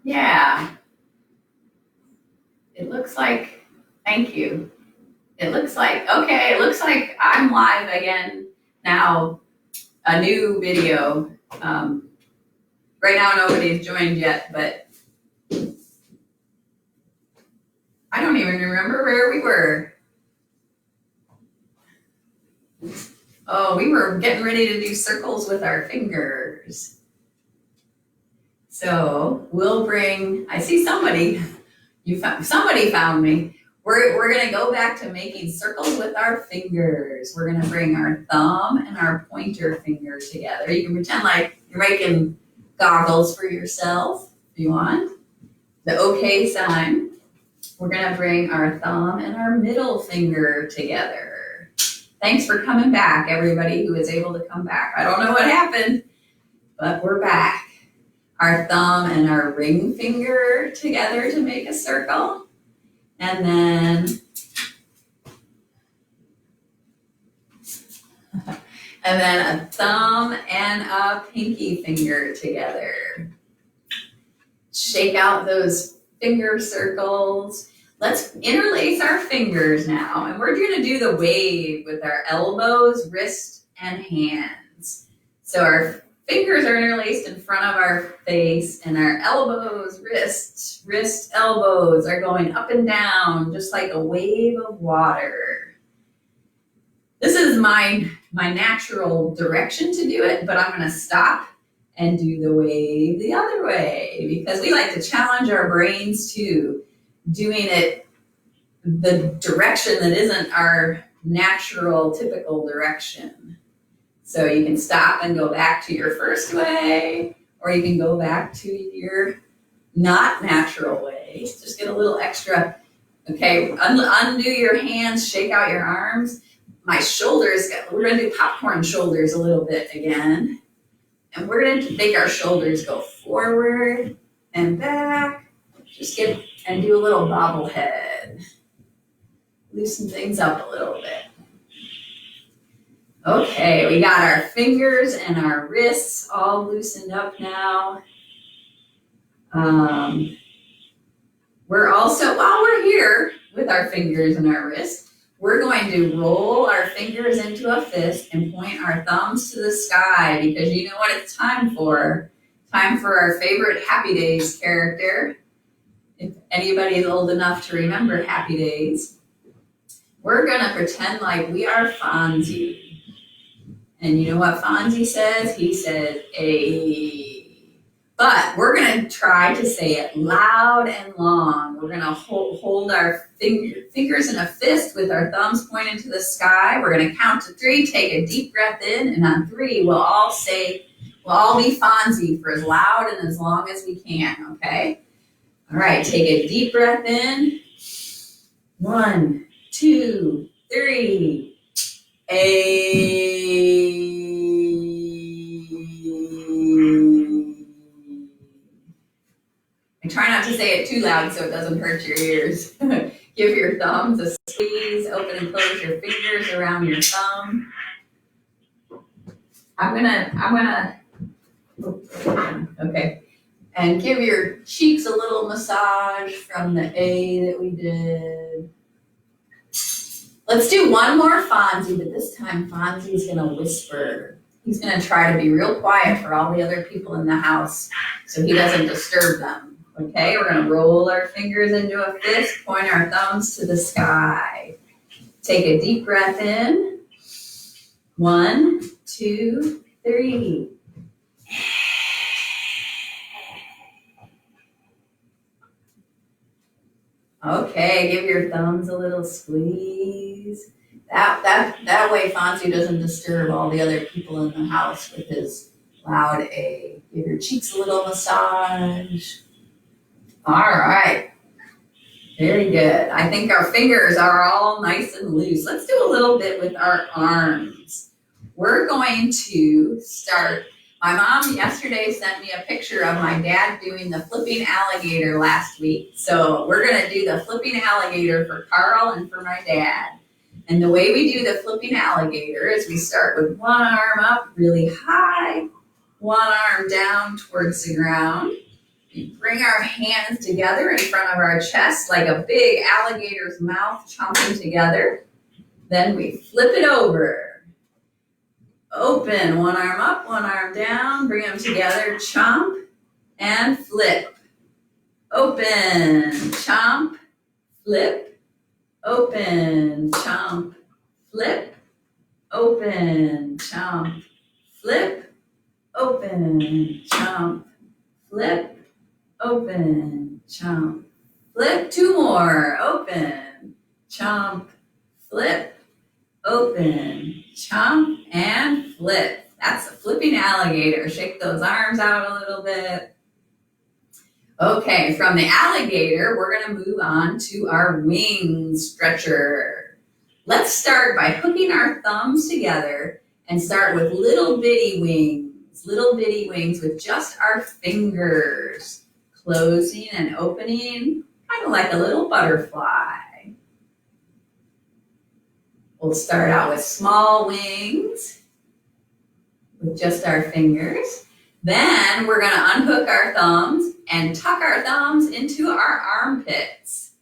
Yeah, it looks like, thank you. It looks like, okay, it looks like I'm live again now, a new video. Um, right now, nobody's joined yet, but I don't even remember where we were. Oh, we were getting ready to do circles with our fingers. So we'll bring, I see somebody, somebody found me. We're gonna go back to making circles with our fingers. We're gonna bring our thumb and our pointer finger together. You can pretend like you're making goggles for yourself if you want. The okay sign. We're gonna bring our thumb and our middle finger together. Thanks for coming back, everybody who is able to come back. I don't know what happened, but we're back. Our thumb and our ring finger together to make a circle. And then a thumb and a pinky finger together. Shake out those finger circles. Let's interlace our fingers now, and we're gonna do the wave with our elbows, wrists, and hands. So our fingers are interlaced in front of our face, and our elbows, wrists, elbows are going up and down, just like a wave of water. This is my natural direction to do it, but I'm gonna stop and do the wave the other way, because we like to challenge our brains too, doing it the direction that isn't our natural, typical direction. So you can stop and go back to your first way, or you can go back to your not natural way. Just get a little extra. Okay, undo your hands, shake out your arms. My shoulders, we're gonna do popcorn shoulders a little bit again. And we're gonna make our shoulders go forward and back. Just get and do a little bobblehead. Loosen things up a little bit. Okay, we got our fingers and our wrists all loosened up now. We're also, while we're here with our fingers and our wrists, we're going to roll our fingers into a fist and point our thumbs to the sky, because you know what it's time for. Time for our favorite Happy Days character. If anybody's old enough to remember Happy Days, we're gonna pretend like we are Fonzie. And you know what Fonzie says? He says, "A." But we're gonna try to say it loud and long. We're gonna hold our fingers in a fist with our thumbs pointing to the sky. We're gonna count to 3, take a deep breath in, and on 3, we'll all be Fonzie for as loud and as long as we can, okay? All right, take a deep breath in. 1, 2, 3. A. And try not to say it too loud so it doesn't hurt your ears. Give your thumbs a squeeze. Open and close your fingers around your thumb. I'm gonna. Okay. And give your cheeks a little massage from the A that we did. Let's do one more Fonzie, but this time Fonzie's gonna whisper. He's gonna try to be real quiet for all the other people in the house so he doesn't disturb them. Okay, we're gonna roll our fingers into a fist, point our thumbs to the sky. Take a deep breath in. 1, 2, 3. Okay, give your thumbs a little squeeze. That way Fonzie doesn't disturb all the other people in the house with his loud A. Give your cheeks a little massage. All right, very good. I think our fingers are all nice and loose. Let's do a little bit with our arms. We're going to start. My mom yesterday sent me a picture of my dad doing the flipping alligator last week. So we're gonna do the flipping alligator for Carl and for my dad. And the way we do the flipping alligator is we start with one arm up really high, one arm down towards the ground. We bring our hands together in front of our chest like a big alligator's mouth chomping together. Then we flip it over. Open, one arm up, one arm down, bring them together, chomp, and flip. Open, chomp, flip, open, chomp, flip, open, chomp, flip, open, chomp, flip, open, chomp, flip. Two more. Open, chomp, flip, open, chomp, and flip. That's a flipping alligator. Shake those arms out a little bit. Okay, from the alligator, we're going to move on to our wing stretcher. Let's start by hooking our thumbs together and start with little bitty wings with just our fingers, closing and opening, kind of like a little butterfly. We'll start out with small wings with just our fingers. Then we're going to unhook our thumbs and tuck our thumbs into our armpits.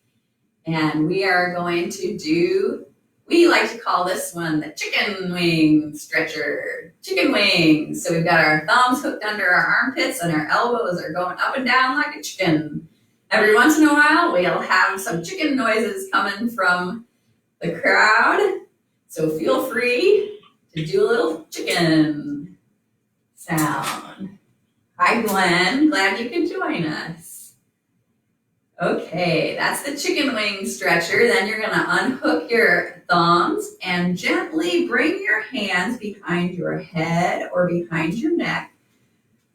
And we are going to do, we like to call this one the chicken wing stretcher. Chicken wings. So we've got our thumbs hooked under our armpits and our elbows are going up and down like a chicken. Every once in a while, we'll have some chicken noises coming from the crowd. So feel free to do a little chicken sound. Hi, Glenn. Glad you could join us. Okay, that's the chicken wing stretcher. Then you're going to unhook your thumbs and gently bring your hands behind your head or behind your neck.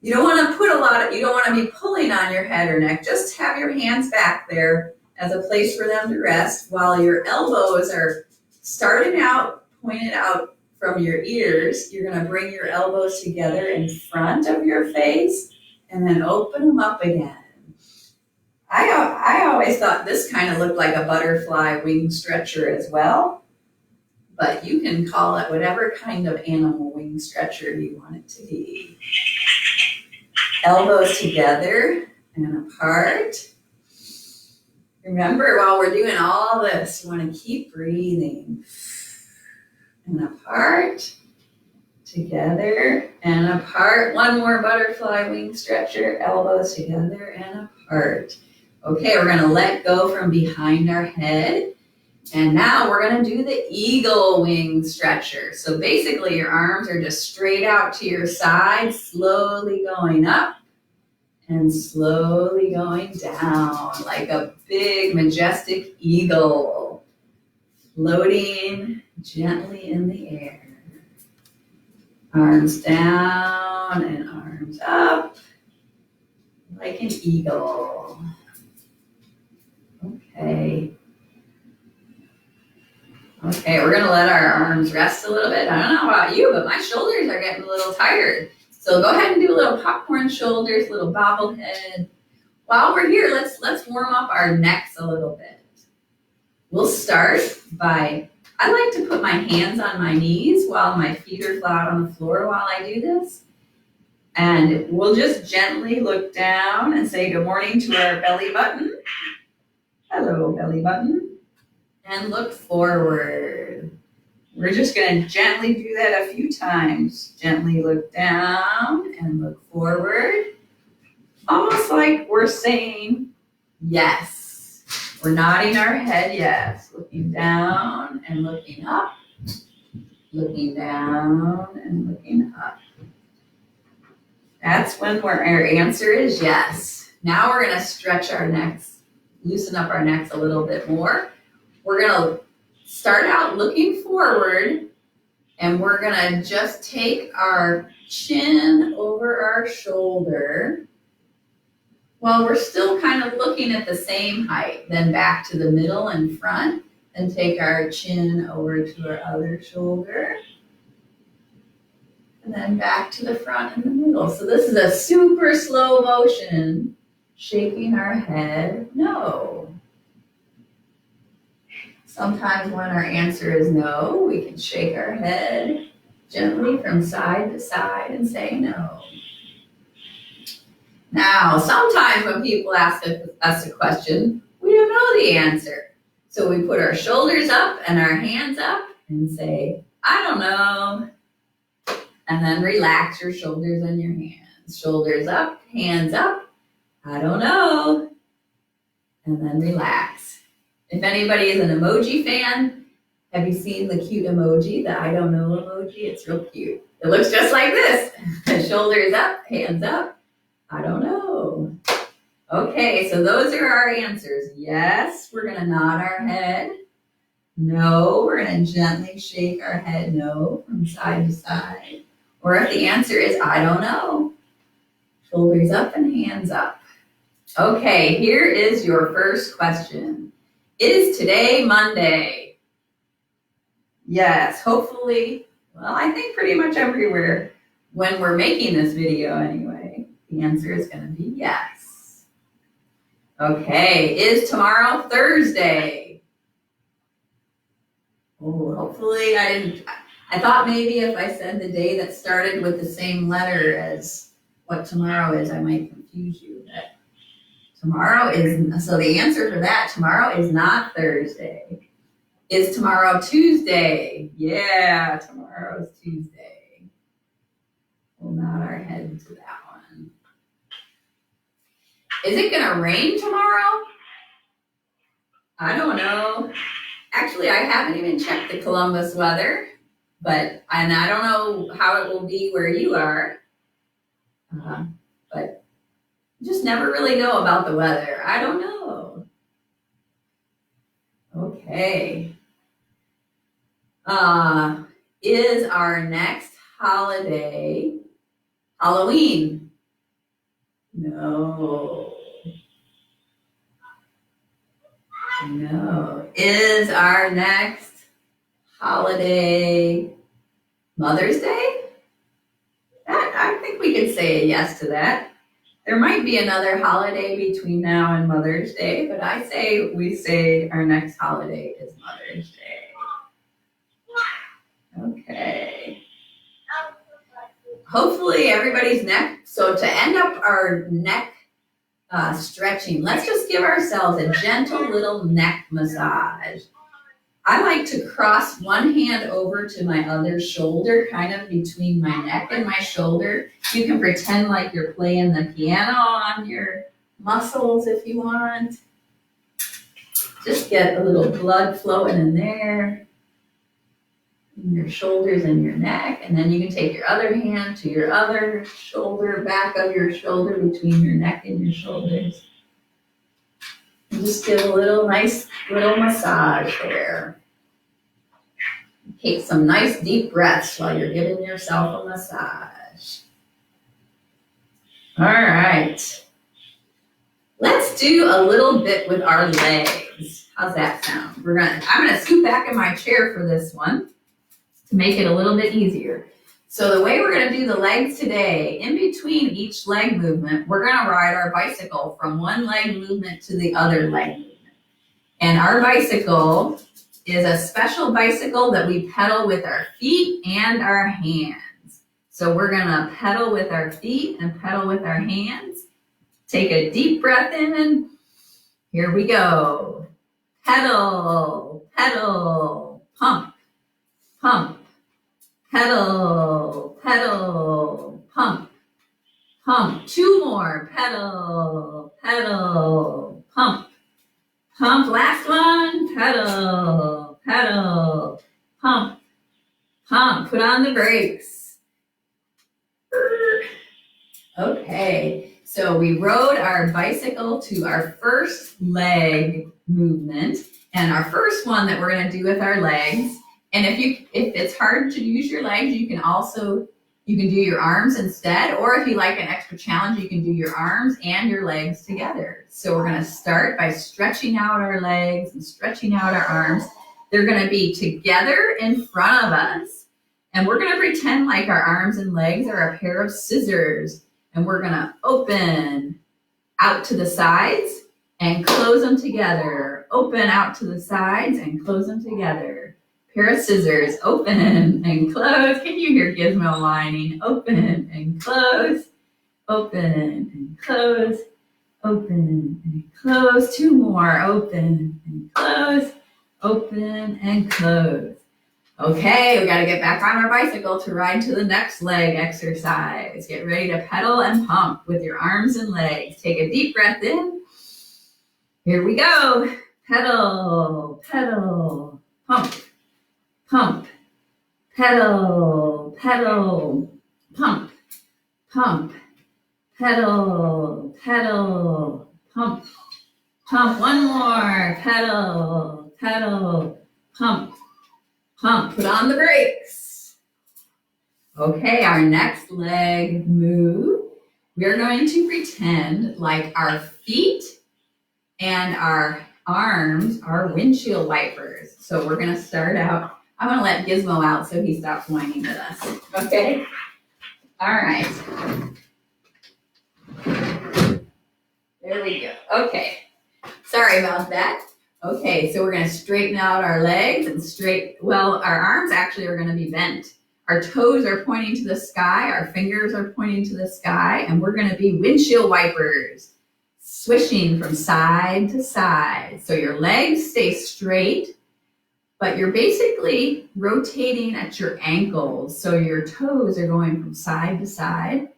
You don't want to you don't want to be pulling on your head or neck. Just have your hands back there as a place for them to rest while your elbows are starting out, pointed out from your ears. You're going to bring your elbows together in front of your face and then open them up again. I always thought this kind of looked like a butterfly wing stretcher as well, but you can call it whatever kind of animal wing stretcher you want it to be. Elbows together and apart. Remember, while we're doing all this, you want to keep breathing. And apart, together, and apart. One more butterfly wing stretcher, elbows together and apart. Okay, we're going to let go from behind our head. And now we're going to do the eagle wing stretcher. So basically your arms are just straight out to your side, slowly going up and slowly going down like a big majestic eagle, floating gently in the air. Arms down and arms up like an eagle. Okay, we're gonna let our arms rest a little bit. I don't know about you, but my shoulders are getting a little tired. So go ahead and do a little popcorn shoulders, little bobblehead. While we're here, let's warm up our necks a little bit. We'll start by, I like to put my hands on my knees while my feet are flat on the floor while I do this. And we'll just gently look down and say good morning to our belly button. Hello, belly button. And look forward. We're just going to gently do that a few times. Gently look down and look forward. Almost like we're saying yes. We're nodding our head yes. Looking down and looking up. Looking down and looking up. That's when our answer is yes. Now we're going to stretch our necks, loosen up our necks a little bit more. We're going to start out looking forward, and we're going to just take our chin over our shoulder while we're still kind of looking at the same height. Then back to the middle and front, and take our chin over to our other shoulder. And then back to the front and the middle. So this is a super slow motion, shaking our head no. Sometimes when our answer is no, we can shake our head gently from side to side and say no. Now, sometimes when people ask us a question, we don't know the answer. So we put our shoulders up and our hands up and say, I don't know. And then relax your shoulders and your hands. Shoulders up, hands up, I don't know. And then relax. If anybody is an emoji fan, have you seen the cute emoji, the I don't know emoji? It's real cute. It looks just like this. Shoulders up, hands up, I don't know. Okay, so those are our answers. Yes, we're gonna nod our head. No, we're gonna gently shake our head no from side to side. Or if the answer is I don't know, shoulders up and hands up. Okay, here is your first question. Is today Monday? Yes, hopefully, well, I think pretty much everywhere when we're making this video anyway, the answer is gonna be yes. Okay, is tomorrow Thursday? Oh, hopefully I thought maybe if I said the day that started with the same letter as what tomorrow is, I might confuse you. But tomorrow is, so the answer for that, tomorrow is not Thursday. Is tomorrow Tuesday? Yeah, tomorrow is Tuesday. We'll nod our head to that one. Is it gonna rain tomorrow? I don't know. Actually, I haven't even checked the Columbus weather, and I don't know how it will be where you are. But just never really know about the weather. I don't know. Okay. Is our next holiday Halloween? No. No. Is our next holiday Mother's Day? I think we could say a yes to that. There might be another holiday between now and Mother's Day, but we say our next holiday is Mother's Day. Okay. Hopefully everybody's neck. So to end up our neck stretching, let's just give ourselves a gentle little neck massage. I like to cross one hand over to my other shoulder, kind of between my neck and my shoulder. You can pretend like you're playing the piano on your muscles if you want. Just get a little blood flowing in there, in your shoulders and your neck. And then you can take your other hand to your other shoulder, back of your shoulder, between your neck and your shoulders. And just give a little nice little massage there. Take some nice deep breaths while you're giving yourself a massage. All right. Let's do a little bit with our legs. How's that sound? I'm gonna scoot back in my chair for this one to make it a little bit easier. So the way we're gonna do the legs today, in between each leg movement, we're gonna ride our bicycle from one leg movement to the other leg movement. And our bicycle is a special bicycle that we pedal with our feet and our hands. So we're gonna pedal with our feet and pedal with our hands. Take a deep breath in and here we go. Pedal, pedal, pump, pump, pedal, pedal, pump, pump. Two more, pedal, pedal, pump, pump. Last one, pedal, pedal, pump, pump. Put on the brakes. Okay, so we rode our bicycle to our first leg movement, and our first one that we're gonna do with our legs. And if it's hard to use your legs, you can do your arms instead, or if you like an extra challenge, you can do your arms and your legs together. So we're gonna start by stretching out our legs and stretching out our arms. They're gonna be together in front of us, and we're gonna pretend like our arms and legs are a pair of scissors, and we're gonna open out to the sides and close them together. Open out to the sides and close them together. Pair of scissors, open and close. Can you hear Gizmo whining? Open and close, open and close, open and close. 2 more, open and close, open and close. Okay, we gotta get back on our bicycle to ride to the next leg exercise. Get ready to pedal and pump with your arms and legs. Take a deep breath in. Here we go. Pedal, pedal, pump, pump, pedal, pedal, pump, pump, pedal, pedal, pump, pump. 1 more, pedal, pedal, pump, pump. Put on the brakes. Okay, our next leg move. We're going to pretend like our feet and our arms are windshield wipers. So we're gonna start out. I'm gonna let Gizmo out so he stops whining at us. Okay? All right. There we go. Okay. Sorry about that. Okay, so we're gonna straighten out our legs and our arms actually are gonna be bent. Our toes are pointing to the sky, our fingers are pointing to the sky, and we're gonna be windshield wipers, swishing from side to side. So your legs stay straight, but you're basically rotating at your ankles. So your toes are going from side to side,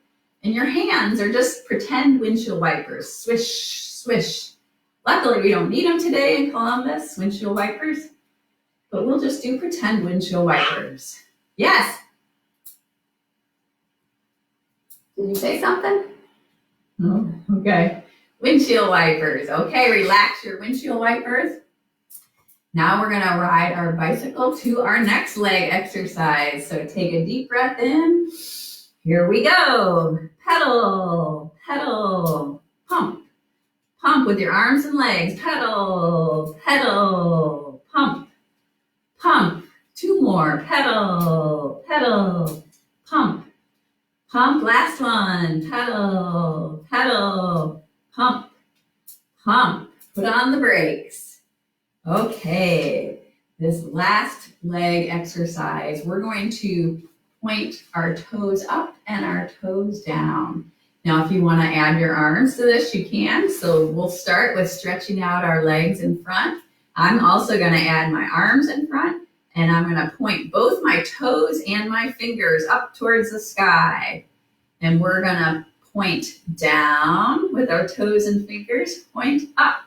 and your hands are just pretend windshield wipers, swish, swish. Luckily, we don't need them today in Columbus, windshield wipers, but we'll just do pretend windshield wipers. Yes? Did you say something? No? Okay. Windshield wipers. Okay, relax your windshield wipers. Now we're gonna ride our bicycle to our next leg exercise. So take a deep breath in. Here we go. Pedal, pedal, pump, pump with your arms and legs. Pedal, pedal, pump, pump. 2 more. Pedal, pedal, pump, pump. Last one. Pedal, pedal, pump, pump. Put on the brakes. Okay, this last leg exercise, we're going to point our toes up and our toes down. Now, if you want to add your arms to this, you can. So we'll start with stretching out our legs in front. I'm also going to add my arms in front, and I'm going to point both my toes and my fingers up towards the sky. And we're going to point down with our toes and fingers, point up.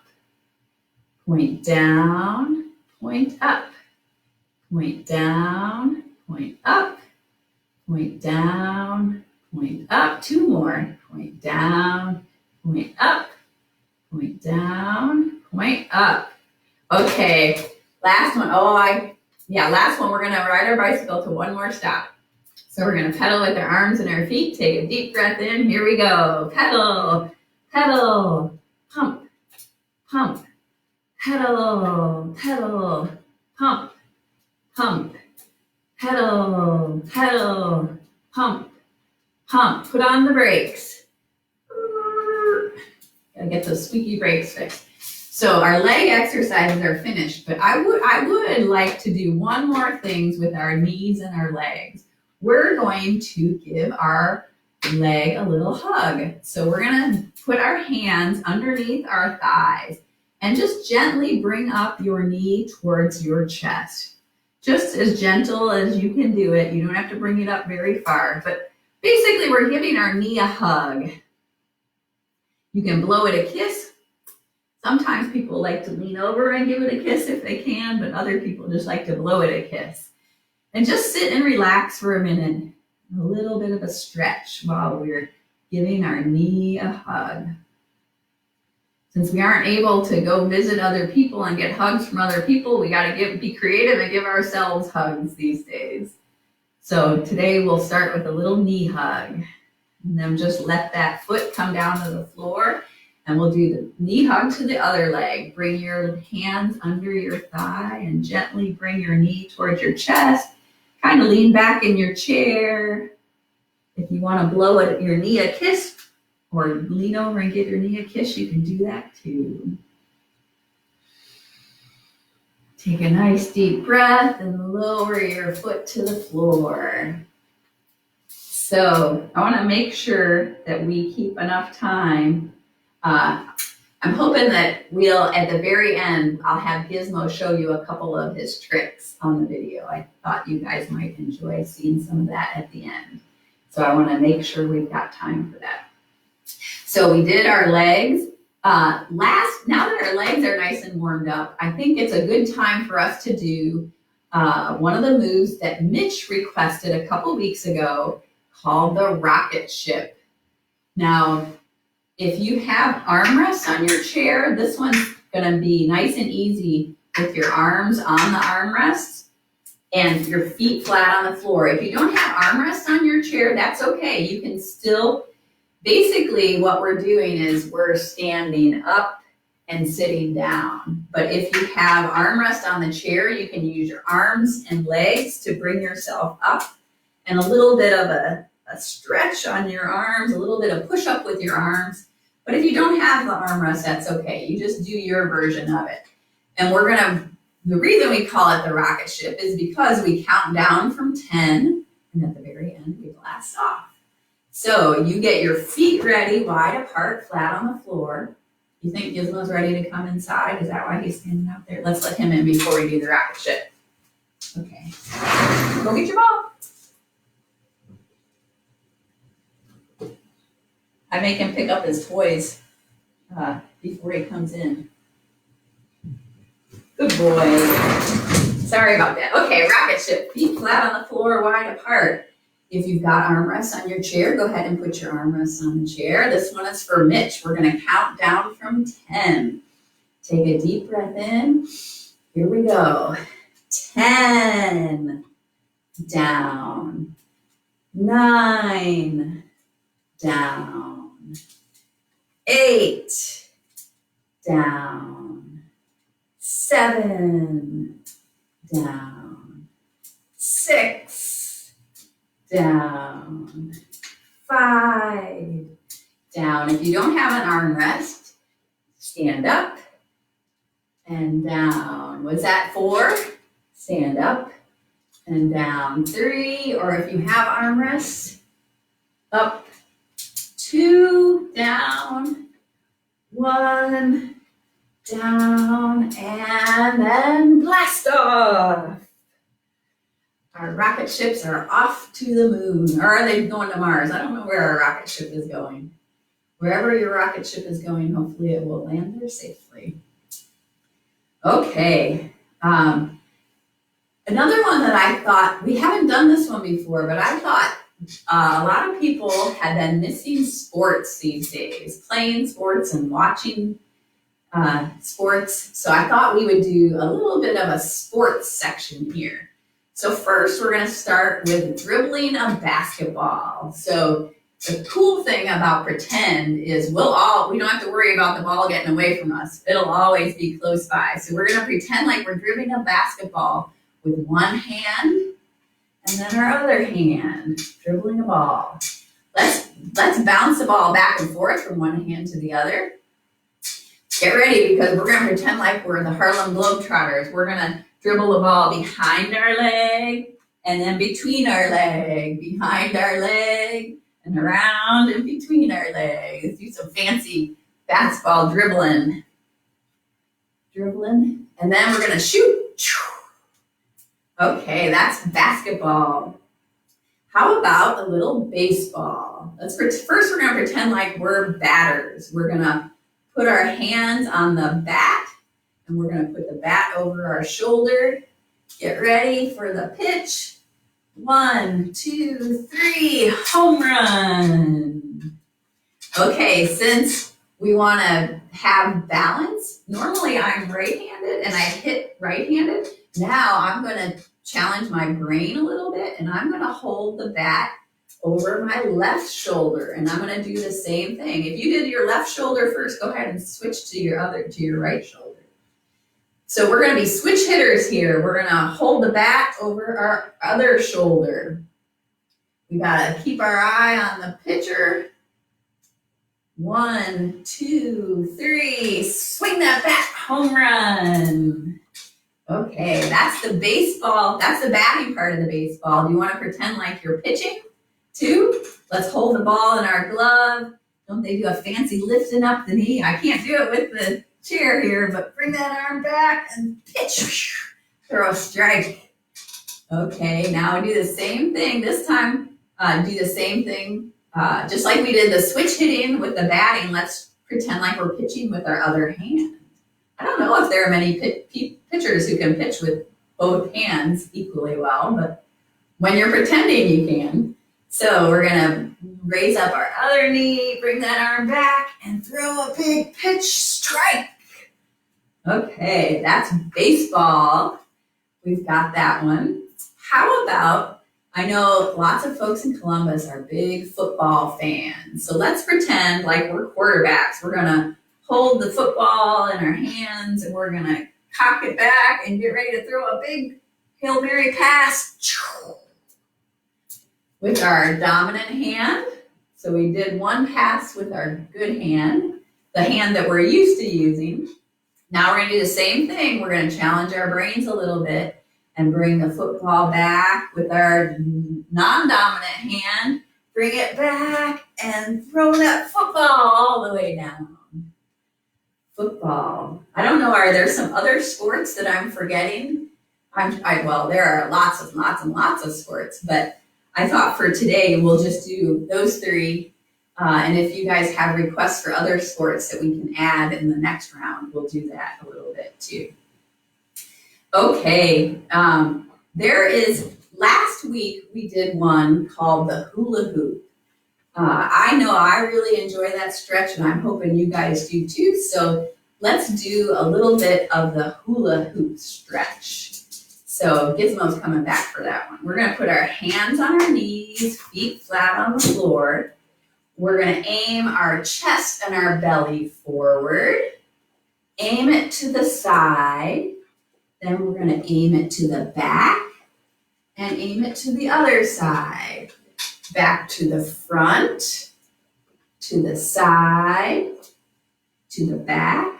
Point down, point up, point down, point up, point down, point up. 2 more. Point down, point up, point down, point up. Okay, last one. Last one. We're gonna ride our bicycle to 1 more stop. So we're gonna pedal with our arms and our feet. Take a deep breath in. Here we go. Pedal, pedal, pump, pump. Pedal, pedal, pump, pump, pedal, pedal, pump, pump. Put on the brakes. Gotta get those squeaky brakes fixed. So our leg exercises are finished, but I would like to do 1 more things with our knees and our legs. We're going to give our leg a little hug. So we're gonna put our hands underneath our thighs and just gently bring up your knee towards your chest. Just as gentle as you can do it. You don't have to bring it up very far, but basically we're giving our knee a hug. You can blow it a kiss. Sometimes people like to lean over and give it a kiss if they can, but other people just like to blow it a kiss. And just sit and relax for a minute. A little bit of a stretch while we're giving our knee a hug. Since we aren't able to go visit other people and get hugs from other people, we got to be creative and give ourselves hugs these days. So today we'll start with a little knee hug. And then just let that foot come down to the floor. And we'll do the knee hug to the other leg. Bring your hands under your thigh and gently bring your knee towards your chest. Kind of lean back in your chair. If you want to blow your knee a kiss, or lean over and give your knee a kiss, you can do that too. Take a nice deep breath and lower your foot to the floor. So I want to make sure that we keep enough time. I'm hoping that at the very end, I'll have Gizmo show you a couple of his tricks on the video. I thought you guys might enjoy seeing some of that at the end. So I want to make sure we've got time for that. So we did our legs. Now that our legs are nice and warmed up, I think it's a good time for us to do one of the moves that Mitch requested a couple weeks ago called the rocket ship. Now, if you have armrests on your chair, this one's gonna be nice and easy with your arms on the armrests and your feet flat on the floor. If you don't have armrests on your chair, that's okay. You can still, basically what we're doing is we're standing up and sitting down. But if you have armrest on the chair, you can use your arms and legs to bring yourself up and a little bit of a stretch on your arms, a little bit of push up with your arms. But if you don't have the armrest, that's okay. You just do your version of it. And the reason we call it the rocket ship is because we count down from 10 and at the very end we blast off. So you get your feet ready, wide apart, flat on the floor. You think Gizmo's ready to come inside? Is that why he's standing out there? Let's let him in before we do the rocket ship. Okay. Go get your ball. I make him pick up his toys before he comes in. Good boy. Sorry about that. Okay, rocket ship. Feet flat on the floor, wide apart. If you've got armrests on your chair, go ahead and put your armrests on the chair. This one is for Mitch. We're going to count down from 10. Take a deep breath in. Here we go. 10. Down. 9. Down. 8. Down. 7. Down. 6. Down. 5. Down. If you don't have an armrest, stand up and down. Was that 4? Stand up and down. 3, or if you have armrests, up. 2, down. 1, down, and then blast off. Our rocket ships are off to the moon. Or are they going to Mars? I don't know where our rocket ship is going. Wherever your rocket ship is going, hopefully it will land there safely. Okay. Another one that I thought, we haven't done this one before, but I thought a lot of people had been missing sports these days, playing sports and watching sports. So I thought we would do a little bit of a sports section here. So first we're going to start with dribbling a basketball. So the cool thing about pretend is we don't have to worry about the ball getting away from us. It'll always be close by. So we're going to pretend like we're dribbling a basketball with one hand and then our other hand dribbling a ball. Let's bounce the ball back and forth from one hand to the other. Get ready because we're going to pretend like we're the Harlem Globetrotters. We're going to dribble the ball behind our leg and then between our leg, behind our leg and around and between our legs. Let's do some fancy basketball dribbling. Dribbling. And then we're going to shoot. Okay, that's basketball. How about a little baseball? First we're going to pretend like we're batters. We're going to put our hands on the bat and we're going to put the bat over our shoulder. Get ready for the pitch. 1, 2, 3, home run. Okay, since we want to have balance, normally I'm right-handed and I hit right-handed. Now I'm going to challenge my brain a little bit and I'm going to hold the bat over my left shoulder and I'm going to do the same thing. If you did your left shoulder first, go ahead and switch to your right shoulder. So we're going to be switch hitters here. We're going to hold the bat over our other shoulder. We got to keep our eye on the pitcher. 1, 2, 3, swing that bat, home run. Okay, that's the baseball. That's the batting part of the baseball. Do you want to pretend like you're pitching? 2, let's hold the ball in our glove. Don't they do a fancy lifting up the knee? I can't do it with the chair here, but bring that arm back and pitch. Throw a strike. Okay, now do the same thing. This time, do the same thing. Just like we did the switch hitting with the batting, let's pretend like we're pitching with our other hand. I don't know if there are many pitchers who can pitch with both hands equally well, but when you're pretending, you can. So we're gonna raise up our other knee, bring that arm back, and throw a big pitch strike. Okay, that's baseball. We've got that one. How about, I know lots of folks in Columbus are big football fans. So let's pretend like we're quarterbacks. We're gonna hold the football in our hands and we're gonna cock it back and get ready to throw a big Hail Mary pass with our dominant hand. So we did one pass with our good hand, the hand that we're used to using. Now we're gonna do the same thing. We're gonna challenge our brains a little bit and bring the football back with our non-dominant hand. Bring it back and throw that football all the way down. Football. I don't know, are there some other sports that I'm forgetting? Well, there are lots of sports, but I thought for today we'll just do those 3. And if you guys have requests for other sports that we can add in the next round, we'll do that a little bit too. Okay, last week we did one called the hula hoop. I know I really enjoy that stretch and I'm hoping you guys do too. So let's do a little bit of the hula hoop stretch. So Gizmo's coming back for that one. We're gonna put our hands on our knees, feet flat on the floor. We're gonna aim our chest and our belly forward. Aim it to the side. Then we're gonna aim it to the back and aim it to the other side. Back to the front, to the side, to the back,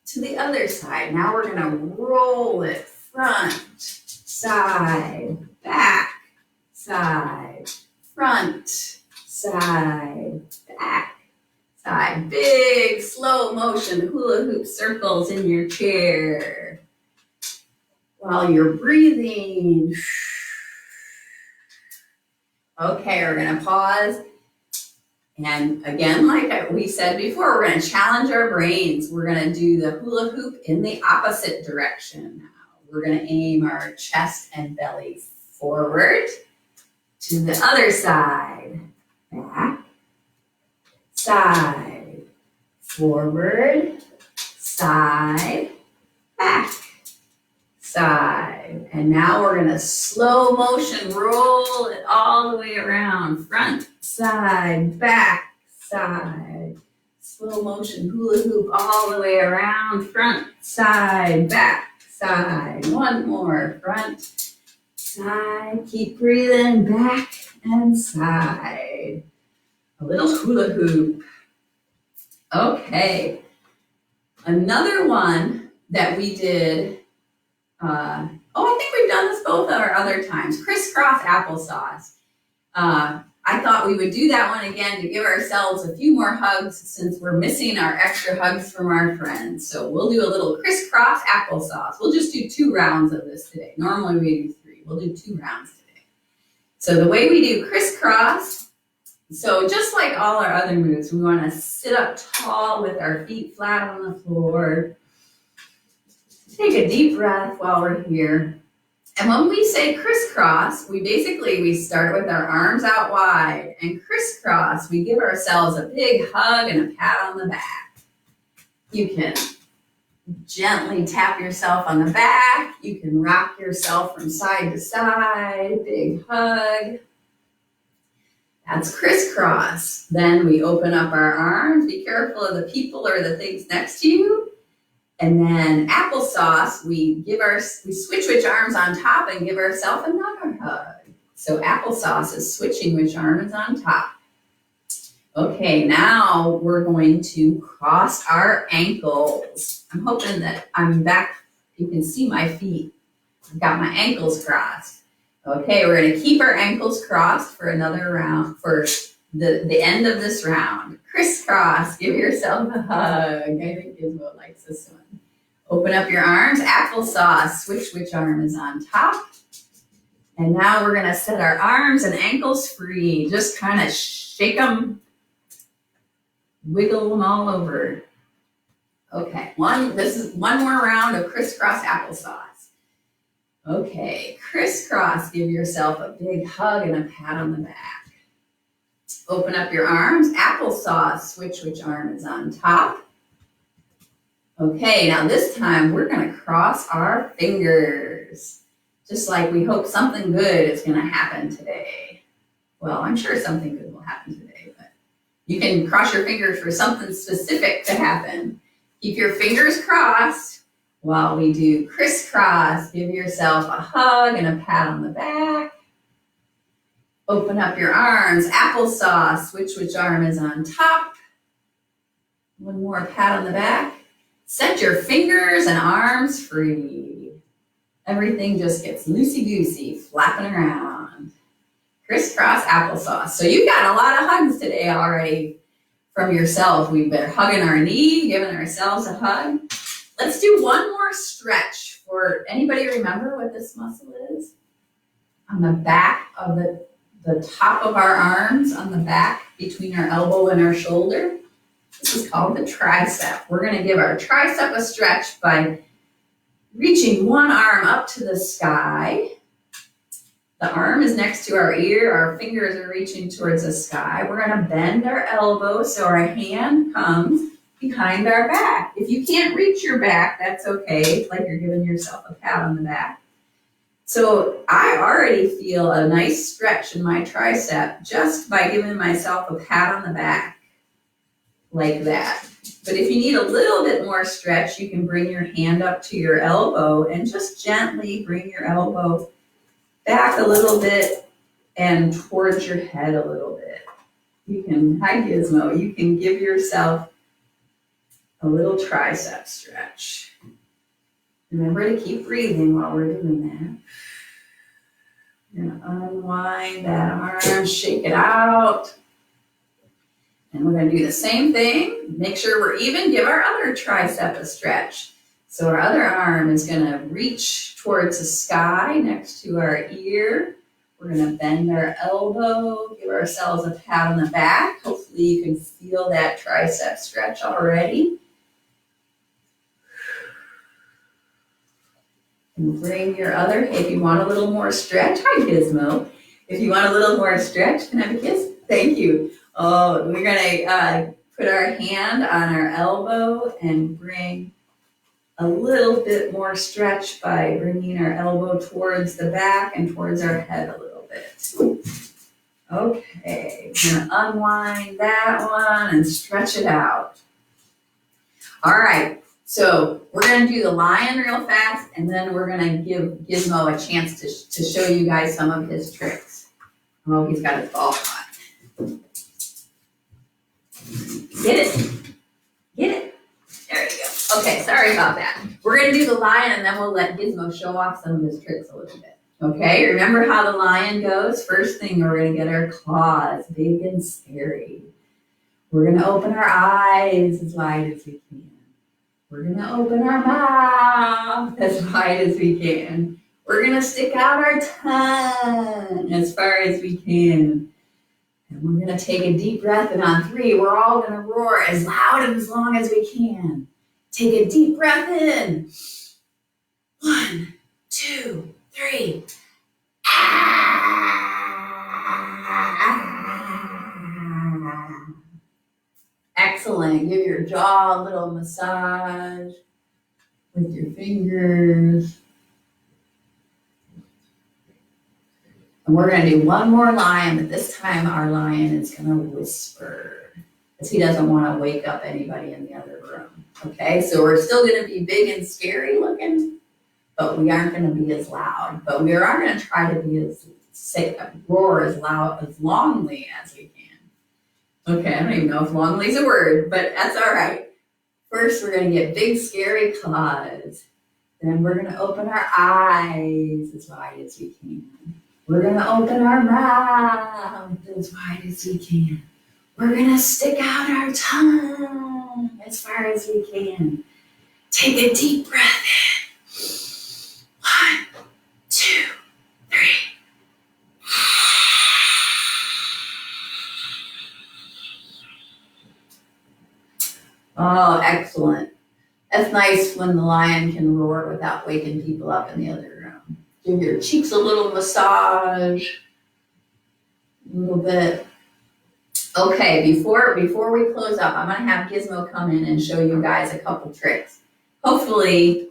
to the other side. Now we're gonna roll it front, side, back, side, front, side, back, side. Big slow motion hula hoop circles in your chair while you're breathing. Okay, we're gonna pause. And again, like we said before, we're gonna challenge our brains. We're gonna do the hula hoop in the opposite direction now. We're gonna aim our chest and belly forward to the other side. Back, side, forward, side, back, side. And now we're gonna slow motion roll it all the way around. Front, side, back, side. Slow motion hula hoop all the way around. Front, side, back, side. One more. Front, side. Keep breathing. Back and side. A little hula hoop. Okay. Another one that we did. I think we've done this both our other times. Crisscross applesauce. I thought we would do that one again to give ourselves a few more hugs since we're missing our extra hugs from our friends. So we'll do a little crisscross applesauce. We'll just do 2 rounds of this today. Normally we do 3. We'll do 2 rounds today. So the way we do crisscross, so just like all our other moves, we want to sit up tall with our feet flat on the floor. Take a deep breath while we're here. And when we say crisscross, we start with our arms out wide. And crisscross, we give ourselves a big hug and a pat on the back. You can gently tap yourself on the back. You can rock yourself from side to side. Big hug. That's crisscross. Then we open up our arms. Be careful of the people or the things next to you. And then applesauce, we switch which arms on top and give ourselves another hug. So applesauce is switching which arm is on top. Okay, now we're going to cross our ankles. I'm hoping that I'm back. You can see my feet. I've got my ankles crossed. Okay, we're gonna keep our ankles crossed for another round, for the end of this round. Crisscross, give yourself a hug. I think Gizmo likes this one. Open up your arms, applesauce, switch which arm is on top. And now we're gonna set our arms and ankles free. Just kind of shake them, wiggle them all over. Okay, this is one more round of crisscross applesauce. Okay, crisscross, give yourself a big hug and a pat on the back. Open up your arms, applesauce, switch which arm is on top. Okay, now this time we're gonna cross our fingers. Just like we hope something good is gonna happen today. Well, I'm sure something good will happen today, but you can cross your fingers for something specific to happen. Keep your fingers crossed while we do crisscross. Give yourself a hug and a pat on the back. Open up your arms, applesauce, switch which arm is on top. One more pat on the back. Set your fingers and arms free. Everything just gets loosey-goosey, flapping around. Crisscross applesauce. So you got a lot of hugs today already from yourself. We've been hugging our knee, giving ourselves a hug. Let's do one more stretch. For anybody remember what this muscle is? On the back of the top of our arms, on the back between our elbow and our shoulder. This is called the tricep. We're going to give our tricep a stretch by reaching one arm up to the sky. The arm is next to our ear. Our fingers are reaching towards the sky. We're going to bend our elbow so our hand comes behind our back. If you can't reach your back, that's okay. It's like you're giving yourself a pat on the back. So I already feel a nice stretch in my tricep just by giving myself a pat on the back like that. But if you need a little bit more stretch, you can bring your hand up to your elbow and just gently bring your elbow back a little bit and towards your head a little bit. Hi Gizmo, you can give yourself a little tricep stretch. Remember to keep breathing while we're doing that. You're gonna unwind that arm, shake it out. And we're gonna do the same thing. Make sure we're even, give our other tricep a stretch. So our other arm is gonna reach towards the sky next to our ear. We're gonna bend our elbow, give ourselves a pat on the back. Hopefully you can feel that tricep stretch already. And bring your other, if you want a little more stretch, hi Gizmo. If you want a little more stretch, can I have a kiss? Thank you. Oh, we're gonna put our hand on our elbow and bring a little bit more stretch by bringing our elbow towards the back and towards our head a little bit. Okay, we're gonna unwind that one and stretch it out. All right, so we're gonna do the lion real fast, and then we're gonna give Gizmo a chance to show you guys some of his tricks. Oh, he's got his ball caught. Get it. There you go. Okay, sorry about that. We're gonna do the lion, and then we'll let Gizmo show off some of his tricks a little bit. Okay, remember how the lion goes? First thing, we're gonna get our claws big and scary. We're gonna open our eyes as wide as we can. We're gonna open our mouth as wide as we can. We're gonna stick out our tongue as far as we can. And we're gonna take a deep breath, and on 3, we're all gonna roar as loud and as long as we can. Take a deep breath in. 1, 2, 3. Excellent. Give your jaw a little massage with your fingers. And we're going to do one more lion, but this time our lion is going to whisper because he doesn't want to wake up anybody in the other room. Okay, so we're still going to be big and scary looking, but we aren't going to be as loud. But we are going to try to be roar as loud, as longly as we can. Okay, I don't even know if longly is a word, but that's all right. First, we're going to get big, scary claws. Then we're going to open our eyes as wide as we can. We're gonna open our mouth as wide as we can. We're gonna stick out our tongue as far as we can. Take a deep breath in. 1, 2, 3. Oh, excellent. That's nice when the lion can roar without waking people up in the other room. Give your cheeks a little massage. A little bit. Okay, before we close up, I'm gonna have Gizmo come in and show you guys a couple tricks. Hopefully,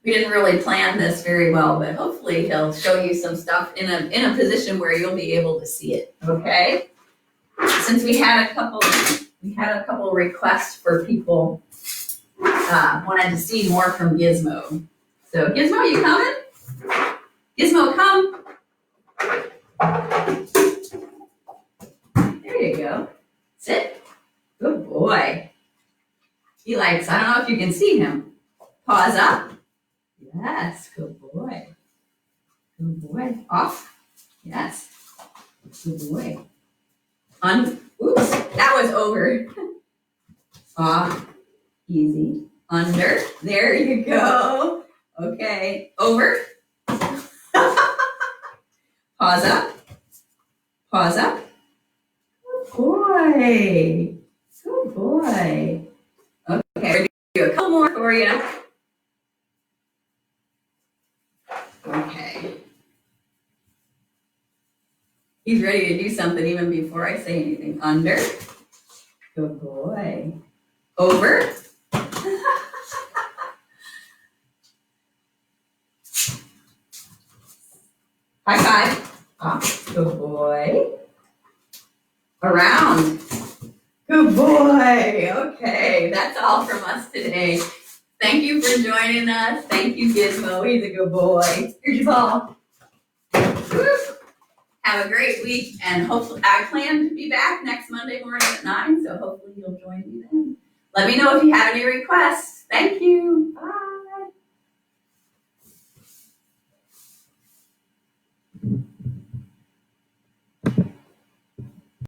we didn't really plan this very well, but hopefully he'll show you some stuff in a position where you'll be able to see it. Okay. Since we had a couple requests for people wanted to see more from Gizmo. So Gizmo, you coming? Gizmo, come. There you go. Sit. Good boy. He likes, I don't know if you can see him. Paws up. Yes, good boy. Good boy. Off. Yes. Good boy. Oops, that was over. Off. Easy. Under. There you go. Okay. Over. Paws up. Paws up. Good boy. Good boy. Okay, we're going to do a couple more for you. Okay. He's ready to do something even before I say anything. Under. Good boy. Over. High five. Off. Good boy. Around. Good boy. Okay, that's all from us today. Thank you for joining us. Thank you, Gizmo. He's a good boy. Here's your ball. Woo. Have a great week, and hopefully I plan to be back next Monday morning at 9, so hopefully you'll join me then. Let me know if you have any requests. Thank you. Bye.